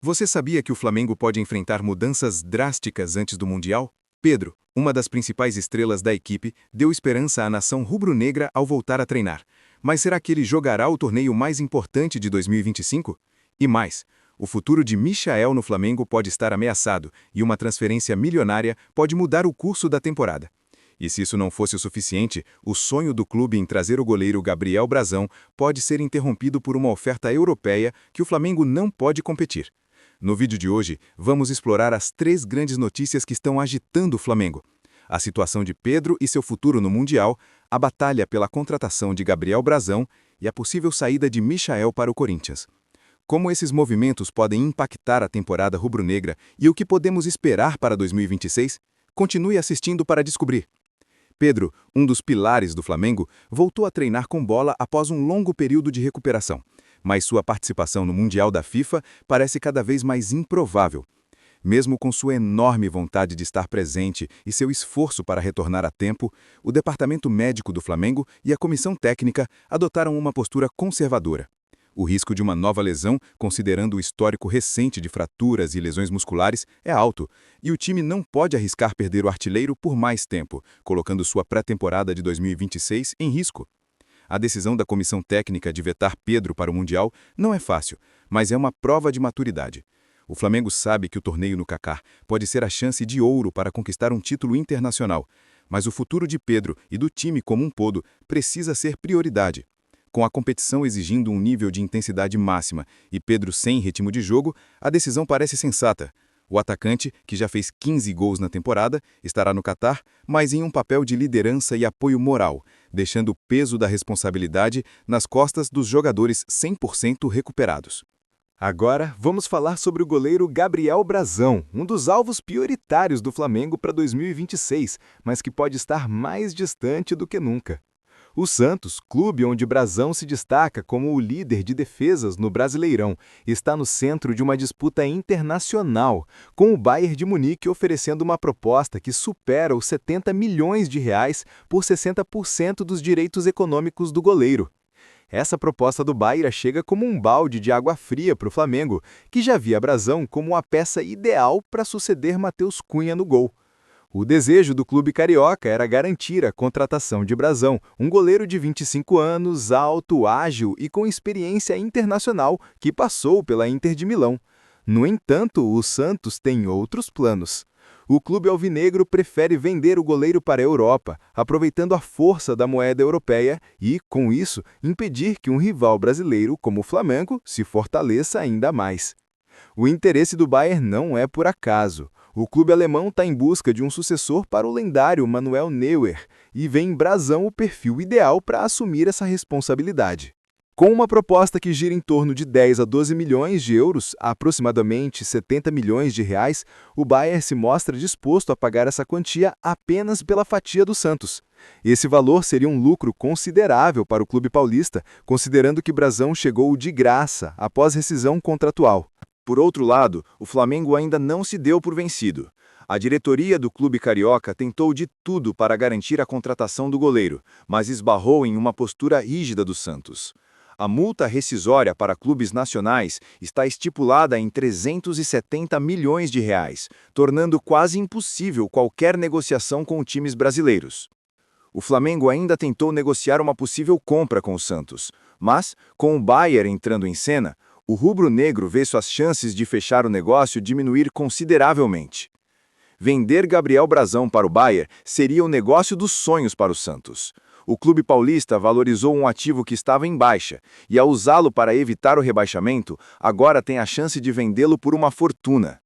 Você sabia que o Flamengo pode enfrentar mudanças drásticas antes do Mundial? Pedro, uma das principais estrelas da equipe, deu esperança à nação rubro-negra ao voltar a treinar. Mas será que ele jogará o torneio mais importante de 2025? E mais, o futuro de Michael no Flamengo pode estar ameaçado e uma transferência milionária pode mudar o curso da temporada. E se isso não fosse o suficiente, o sonho do clube em trazer o goleiro Gabriel Brazão pode ser interrompido por uma oferta europeia que o Flamengo não pode competir. No vídeo de hoje, vamos explorar as 3 grandes notícias que estão agitando o Flamengo: a situação de Pedro e seu futuro no Mundial, a batalha pela contratação de Gabriel Brazão e a possível saída de Michael para o Corinthians. Como esses movimentos podem impactar a temporada rubro-negra e o que podemos esperar para 2026? Continue assistindo para descobrir. Pedro, um dos pilares do Flamengo, voltou a treinar com bola após um longo período de recuperação, mas sua participação no Mundial da FIFA parece cada vez mais improvável. Mesmo com sua enorme vontade de estar presente e seu esforço para retornar a tempo, o departamento médico do Flamengo e a comissão técnica adotaram uma postura conservadora. O risco de uma nova lesão, considerando o histórico recente de fraturas e lesões musculares, é alto, e o time não pode arriscar perder o artilheiro por mais tempo, colocando sua pré-temporada de 2026 em risco. A decisão da comissão técnica de vetar Pedro para o Mundial não é fácil, mas é uma prova de maturidade. O Flamengo sabe que o torneio no Cacar pode ser a chance de ouro para conquistar um título internacional, mas o futuro de Pedro e do time como um todo precisa ser prioridade. Com a competição exigindo um nível de intensidade máxima e Pedro sem ritmo de jogo, a decisão parece sensata. O atacante, que já fez 15 gols na temporada, estará no Catar, mas em um papel de liderança e apoio moral, deixando o peso da responsabilidade nas costas dos jogadores 100% recuperados. Agora, vamos falar sobre o goleiro Gabriel Brazão, um dos alvos prioritários do Flamengo para 2026, mas que pode estar mais distante do que nunca. O Santos, clube onde Brazão se destaca como o líder de defesas no Brasileirão, está no centro de uma disputa internacional, com o Bayern de Munique oferecendo uma proposta que supera os 70 milhões de reais por 60% dos direitos econômicos do goleiro. Essa proposta do Bayern chega como um balde de água fria para o Flamengo, que já via Brazão como a peça ideal para suceder Matheus Cunha no gol. O desejo do clube carioca era garantir a contratação de Brazão, um goleiro de 25 anos, alto, ágil e com experiência internacional que passou pela Inter de Milão. No entanto, o Santos tem outros planos. O clube alvinegro prefere vender o goleiro para a Europa, aproveitando a força da moeda europeia e, com isso, impedir que um rival brasileiro como o Flamengo se fortaleça ainda mais. O interesse do Bayern não é por acaso. O clube alemão está em busca de um sucessor para o lendário Manuel Neuer e vê em Brazão o perfil ideal para assumir essa responsabilidade. Com uma proposta que gira em torno de 10 a 12 milhões de euros, aproximadamente 70 milhões de reais, o Bayern se mostra disposto a pagar essa quantia apenas pela fatia do Santos. Esse valor seria um lucro considerável para o clube paulista, considerando que Brazão chegou de graça após rescisão contratual. Por outro lado, o Flamengo ainda não se deu por vencido. A diretoria do clube carioca tentou de tudo para garantir a contratação do goleiro, mas esbarrou em uma postura rígida do Santos. A multa rescisória para clubes nacionais está estipulada em 370 milhões de reais, tornando quase impossível qualquer negociação com times brasileiros. O Flamengo ainda tentou negociar uma possível compra com o Santos, mas, com o Bayern entrando em cena, o rubro-negro vê suas chances de fechar o negócio diminuir consideravelmente. Vender Gabriel Brazão para o Bayern seria o negócio dos sonhos para o Santos. O clube paulista valorizou um ativo que estava em baixa e, ao usá-lo para evitar o rebaixamento, agora tem a chance de vendê-lo por uma fortuna.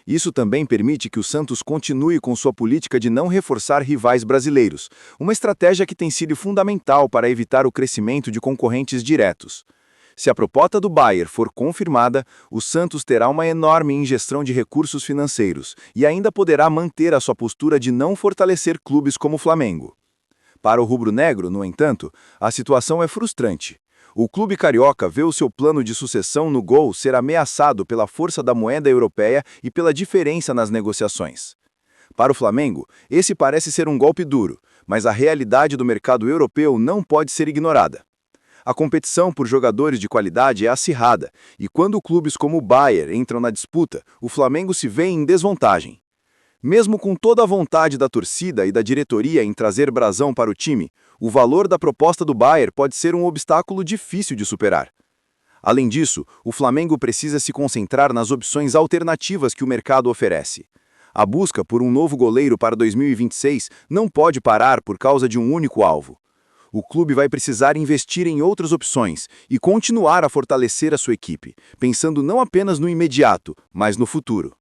Isso também permite que o Santos continue com sua política de não reforçar rivais brasileiros, uma estratégia que tem sido fundamental para evitar o crescimento de concorrentes diretos. Se a proposta do Bayern for confirmada, o Santos terá uma enorme injeção de recursos financeiros e ainda poderá manter a sua postura de não fortalecer clubes como o Flamengo. Para o rubro-negro, no entanto, a situação é frustrante. O clube carioca vê o seu plano de sucessão no gol ser ameaçado pela força da moeda europeia e pela diferença nas negociações. Para o Flamengo, esse parece ser um golpe duro, mas a realidade do mercado europeu não pode ser ignorada. A competição por jogadores de qualidade é acirrada, e quando clubes como o Bayern entram na disputa, o Flamengo se vê em desvantagem. Mesmo com toda a vontade da torcida e da diretoria em trazer brasão para o time, o valor da proposta do Bayern pode ser um obstáculo difícil de superar. Além disso, o Flamengo precisa se concentrar nas opções alternativas que o mercado oferece. A busca por um novo goleiro para 2026 não pode parar por causa de um único alvo. O clube vai precisar investir em outras opções e continuar a fortalecer a sua equipe, pensando não apenas no imediato, mas no futuro.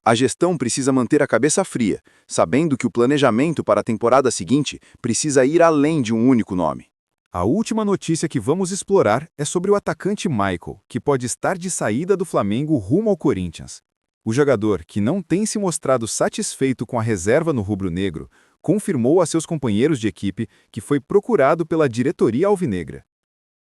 A gestão precisa manter a cabeça fria, sabendo que o planejamento para a temporada seguinte precisa ir além de um único nome. A última notícia que vamos explorar é sobre o atacante Michael, que pode estar de saída do Flamengo rumo ao Corinthians. O jogador, que não tem se mostrado satisfeito com a reserva no rubro-negro, confirmou a seus companheiros de equipe que foi procurado pela diretoria alvinegra.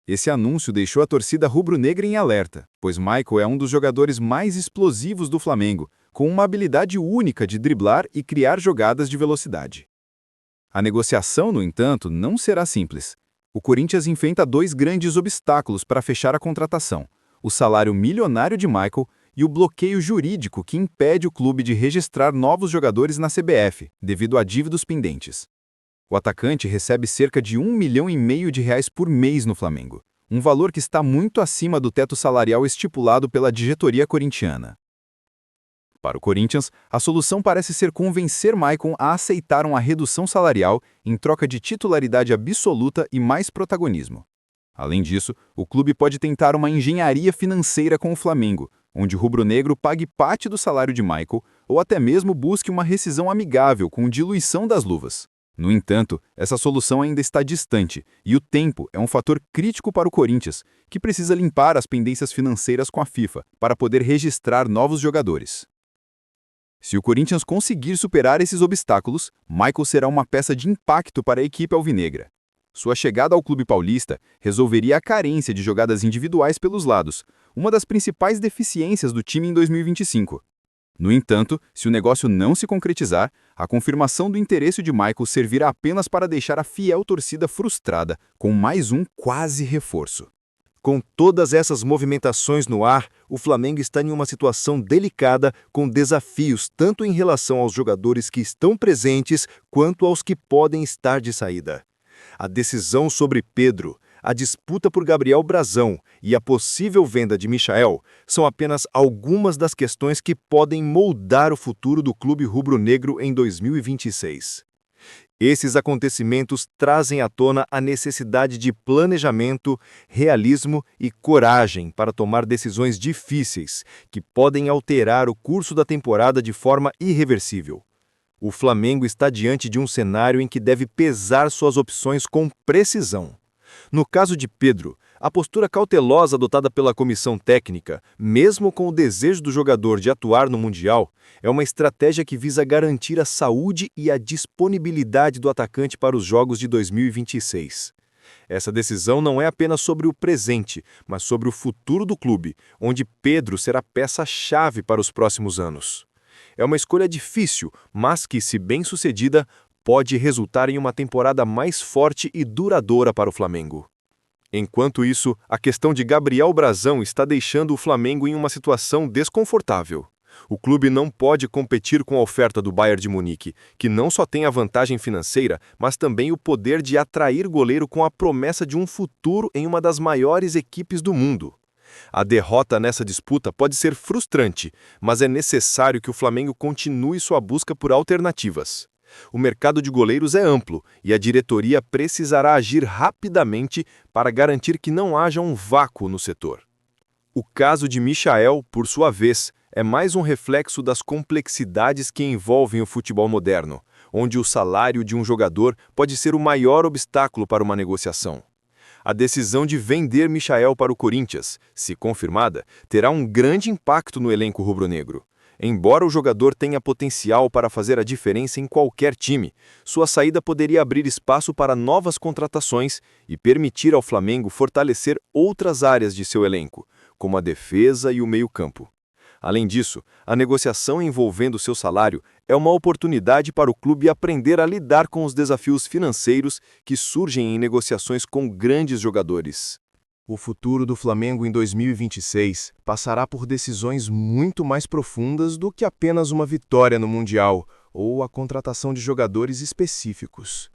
Esse anúncio deixou a torcida rubro-negra em alerta, pois Michael é um dos jogadores mais explosivos do Flamengo, com uma habilidade única de driblar e criar jogadas de velocidade. A negociação, no entanto, não será simples. O Corinthians enfrenta dois grandes obstáculos para fechar a contratação: o salário milionário de Michael e o bloqueio jurídico que impede o clube de registrar novos jogadores na CBF, devido a dívidas pendentes. O atacante recebe cerca de R$ 1,5 milhão por mês no Flamengo, um valor que está muito acima do teto salarial estipulado pela diretoria corintiana. Para o Corinthians, a solução parece ser convencer Maicon a aceitar uma redução salarial em troca de titularidade absoluta e mais protagonismo. Além disso, o clube pode tentar uma engenharia financeira com o Flamengo, onde o rubro-negro pague parte do salário de Michael ou até mesmo busque uma rescisão amigável com diluição das luvas. No entanto, essa solução ainda está distante e o tempo é um fator crítico para o Corinthians, que precisa limpar as pendências financeiras com a FIFA para poder registrar novos jogadores. Se o Corinthians conseguir superar esses obstáculos, Michael será uma peça de impacto para a equipe alvinegra. Sua chegada ao clube paulista resolveria a carência de jogadas individuais pelos lados, uma das principais deficiências do time em 2025. No entanto, se o negócio não se concretizar, a confirmação do interesse de Michael servirá apenas para deixar a fiel torcida frustrada com mais um quase reforço. Com todas essas movimentações no ar, o Flamengo está em uma situação delicada, com desafios tanto em relação aos jogadores que estão presentes quanto aos que podem estar de saída. A decisão sobre Pedro, a disputa por Gabriel Brazão e a possível venda de Michael são apenas algumas das questões que podem moldar o futuro do clube rubro-negro em 2026. Esses acontecimentos trazem à tona a necessidade de planejamento, realismo e coragem para tomar decisões difíceis, que podem alterar o curso da temporada de forma irreversível. O Flamengo está diante de um cenário em que deve pesar suas opções com precisão. No caso de Pedro, a postura cautelosa adotada pela comissão técnica, mesmo com o desejo do jogador de atuar no Mundial, é uma estratégia que visa garantir a saúde e a disponibilidade do atacante para os Jogos de 2026. Essa decisão não é apenas sobre o presente, mas sobre o futuro do clube, onde Pedro será peça-chave para os próximos anos. É uma escolha difícil, mas que, se bem-sucedida, pode resultar em uma temporada mais forte e duradoura para o Flamengo. Enquanto isso, a questão de Gabriel Brazão está deixando o Flamengo em uma situação desconfortável. O clube não pode competir com a oferta do Bayern de Munique, que não só tem a vantagem financeira, mas também o poder de atrair goleiro com a promessa de um futuro em uma das maiores equipes do mundo. A derrota nessa disputa pode ser frustrante, mas é necessário que o Flamengo continue sua busca por alternativas. O mercado de goleiros é amplo e a diretoria precisará agir rapidamente para garantir que não haja um vácuo no setor. O caso de Michael, por sua vez, é mais um reflexo das complexidades que envolvem o futebol moderno, onde o salário de um jogador pode ser o maior obstáculo para uma negociação. A decisão de vender Michael para o Corinthians, se confirmada, terá um grande impacto no elenco rubro-negro. Embora o jogador tenha potencial para fazer a diferença em qualquer time, sua saída poderia abrir espaço para novas contratações e permitir ao Flamengo fortalecer outras áreas de seu elenco, como a defesa e o meio-campo. Além disso, a negociação envolvendo seu salário é uma oportunidade para o clube aprender a lidar com os desafios financeiros que surgem em negociações com grandes jogadores. O futuro do Flamengo em 2026 passará por decisões muito mais profundas do que apenas uma vitória no Mundial ou a contratação de jogadores específicos.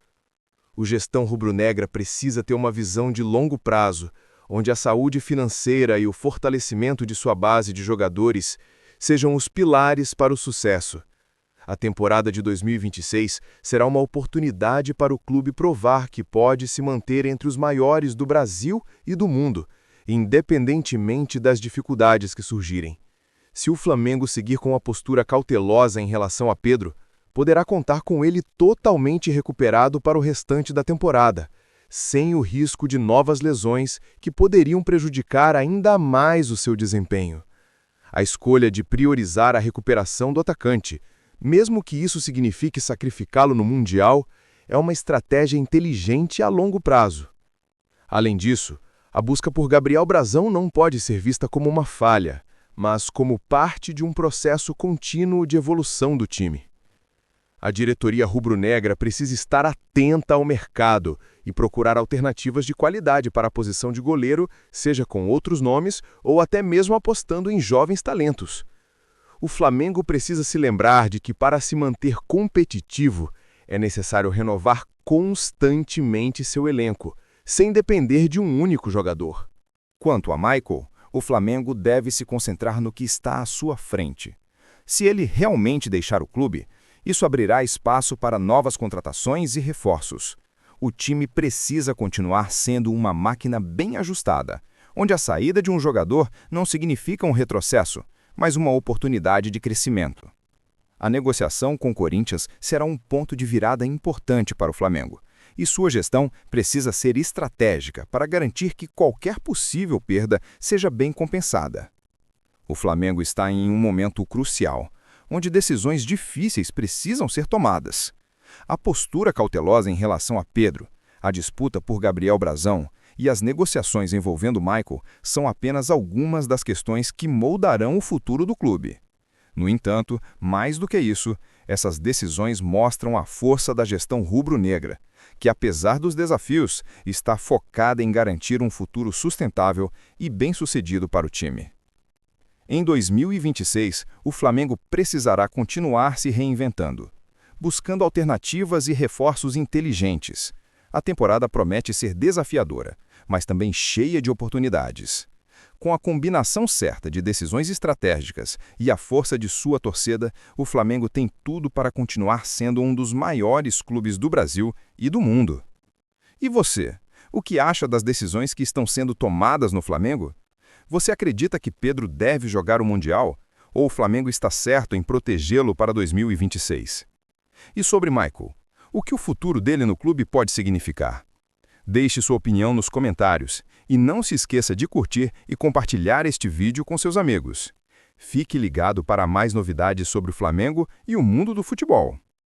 O gestão rubro-negra precisa ter uma visão de longo prazo, onde a saúde financeira e o fortalecimento de sua base de jogadores sejam os pilares para o sucesso. A temporada de 2026 será uma oportunidade para o clube provar que pode se manter entre os maiores do Brasil e do mundo, independentemente das dificuldades que surgirem. Se o Flamengo seguir com uma postura cautelosa em relação a Pedro, poderá contar com ele totalmente recuperado para o restante da temporada, sem o risco de novas lesões que poderiam prejudicar ainda mais o seu desempenho. A escolha de priorizar a recuperação do atacante, mesmo que isso signifique sacrificá-lo no Mundial, é uma estratégia inteligente a longo prazo. Além disso, a busca por Gabriel Brazão não pode ser vista como uma falha, mas como parte de um processo contínuo de evolução do time. A diretoria rubro-negra precisa estar atenta ao mercado e procurar alternativas de qualidade para a posição de goleiro, seja com outros nomes ou até mesmo apostando em jovens talentos. O Flamengo precisa se lembrar de que, para se manter competitivo, é necessário renovar constantemente seu elenco, sem depender de um único jogador. Quanto a Michael, o Flamengo deve se concentrar no que está à sua frente. Se ele realmente deixar o clube, isso abrirá espaço para novas contratações e reforços. O time precisa continuar sendo uma máquina bem ajustada, onde a saída de um jogador não significa um retrocesso, mas uma oportunidade de crescimento. A negociação com o Corinthians será um ponto de virada importante para o Flamengo, e sua gestão precisa ser estratégica para garantir que qualquer possível perda seja bem compensada. O Flamengo está em um momento crucial, onde decisões difíceis precisam ser tomadas. A postura cautelosa em relação a Pedro, a disputa por Gabriel Brazão e as negociações envolvendo Michael são apenas algumas das questões que moldarão o futuro do clube. No entanto, mais do que isso, essas decisões mostram a força da gestão rubro-negra, que, apesar dos desafios, está focada em garantir um futuro sustentável e bem-sucedido para o time. Em 2026, o Flamengo precisará continuar se reinventando, buscando alternativas e reforços inteligentes. A temporada promete ser desafiadora, mas também cheia de oportunidades. Com a combinação certa de decisões estratégicas e a força de sua torcida, o Flamengo tem tudo para continuar sendo um dos maiores clubes do Brasil e do mundo. E você, o que acha das decisões que estão sendo tomadas no Flamengo? Você acredita que Pedro deve jogar o Mundial? Ou o Flamengo está certo em protegê-lo para 2026? E sobre Michael, o que o futuro dele no clube pode significar? Deixe sua opinião nos comentários e não se esqueça de curtir e compartilhar este vídeo com seus amigos. Fique ligado para mais novidades sobre o Flamengo e o mundo do futebol.